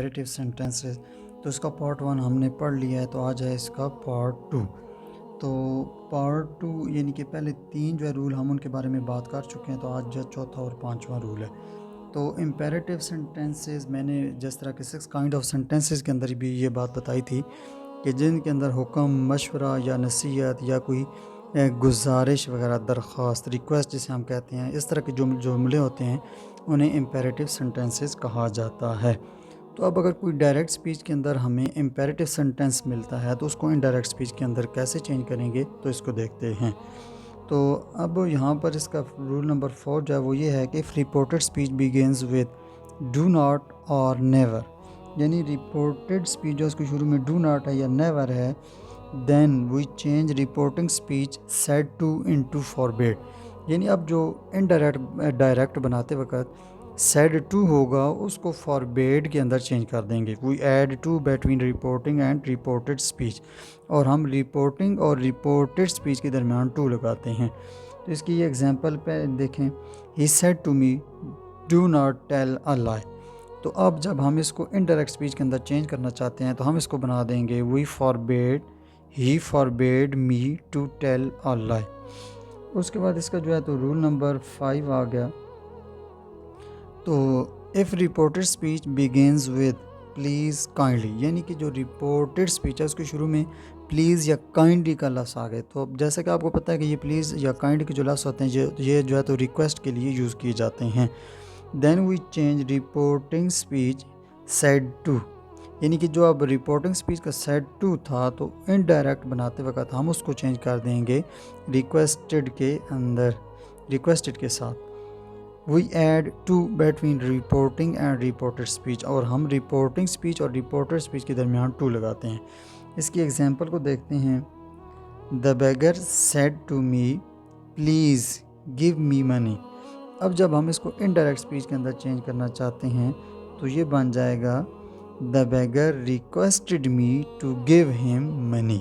Imperative sentences, تو اس کا part 1 ہم نے پڑھ لیا ہے، تو آج ہے اس کا پارٹ 2۔ تو پارٹ 2 یعنی کہ پہلے 3 جو ہے رول ہم ان کے بارے میں بات کر چکے ہیں، تو آج جو چوتھا اور 5واں رول ہے۔ تو امپیریٹیو سینٹینسز میں نے جس طرح کے 6 کائنڈ آف سینٹینسز کے اندر بھی یہ بات بتائی تھی کہ جن کے اندر حکم، مشورہ یا نصیحت یا کوئی گزارش وغیرہ، درخواست، ریکویسٹ جسے ہم کہتے ہیں، اس طرح کے جملے ہوتے ہیں، انہیں امپیریٹیو سینٹینسز کہا جاتا ہے۔ تو اب اگر کوئی ڈائریکٹ سپیچ کے اندر ہمیں امپیریٹیو سینٹینس ملتا ہے تو اس کو انڈائریکٹ سپیچ کے اندر کیسے چینج کریں گے، تو اس کو دیکھتے ہیں۔ تو اب یہاں پر اس کا رول نمبر 4 جو ہے وہ یہ ہے کہ if reported speech begins with do not or never، یعنی رپورٹڈ سپیچ جو اس کے شروع میں ڈو ناٹ ہے یا نیور ہے، then we change reporting speech said to into forbade، یعنی اب جو ڈائریکٹ بناتے وقت said to ہوگا اس کو forbade کے اندر چینج کر دیں گے۔ we add to between reporting and reported speech، اور ہم رپورٹنگ اور رپورٹڈ سپیچ کے درمیان ٹو لگاتے ہیں۔ تو اس کی یہ ایگزامپل پہ دیکھیں، he said to me do not tell a lie۔ تو اب جب ہم اس کو انڈائریکٹ سپیچ کے اندر چینج کرنا چاہتے ہیں تو ہم اس کو بنا دیں گے he forbade me to tell a lie۔ اس کے بعد اس کا جو ہے تو رول نمبر 5 آ گیا۔ تو if reported speech begins with please kindly، یعنی کہ جو رپورٹڈ سپیچ ہے اس کے شروع میں پلیز یا کائنڈلی کا لفظ آ گئے، تو جیسا کہ آپ کو پتہ ہے کہ یہ پلیز یا کائنڈلی کے جو لفظ ہوتے ہیں یہ جو ہے تو ریکویسٹ کے لیے یوز کیے جاتے ہیں۔ then we change reporting speech said to، یعنی کہ جو اب رپورٹنگ سپیچ کا said to تھا تو انڈائریکٹ بناتے وقت ہم اس کو چینج کر دیں گے ریکویسٹڈ کے اندر، ریکویسٹڈ کے ساتھ۔ we add to between reporting and reported speech، اور ہم رپورٹنگ سپیچ اور رپورٹڈ سپیچ کے درمیان ٹو لگاتے ہیں۔ اس کی ایگزامپل کو دیکھتے ہیں۔ the beggar said to me please give me money۔ اب جب ہم اس کو انڈائریکٹ سپیچ کے اندر چینج کرنا چاہتے ہیں تو یہ بن جائے گا the beggar requested me to give him money۔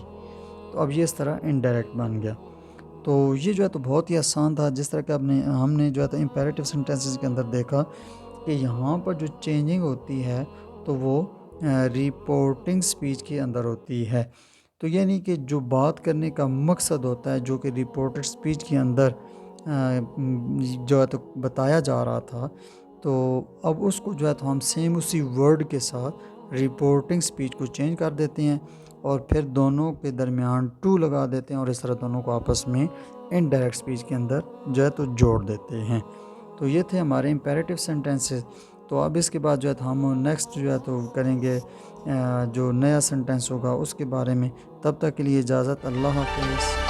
تو اب یہ اس طرح انڈائریکٹ بن گیا۔ تو یہ جو ہے تو بہت ہی آسان تھا، جس طرح کہ ہم نے جو ہے تو امپیریٹیو سینٹینسز کے اندر دیکھا کہ یہاں پر جو چینجنگ ہوتی ہے تو وہ رپورٹنگ سپیچ کے اندر ہوتی ہے۔ تو یعنی کہ جو بات کرنے کا مقصد ہوتا ہے جو کہ رپورٹڈ سپیچ کے اندر جو ہے تو بتایا جا رہا تھا، تو اب اس کو جو ہے تو ہم سیم اسی ورڈ کے ساتھ رپورٹنگ سپیچ کو چینج کر دیتے ہیں اور پھر دونوں کے درمیان ٹو لگا دیتے ہیں، اور اس طرح دونوں کو آپس میں انڈائریکٹ سپیچ کے اندر جو ہے تو جوڑ دیتے ہیں۔ تو یہ تھے ہمارے امپیریٹیو سینٹینسز۔ تو اب اس کے بعد جو ہے تو ہم نیکسٹ جو ہے تو کریں گے جو نیا سینٹینس ہوگا اس کے بارے میں۔ تب تک کے لیے اجازت، اللہ حافظ۔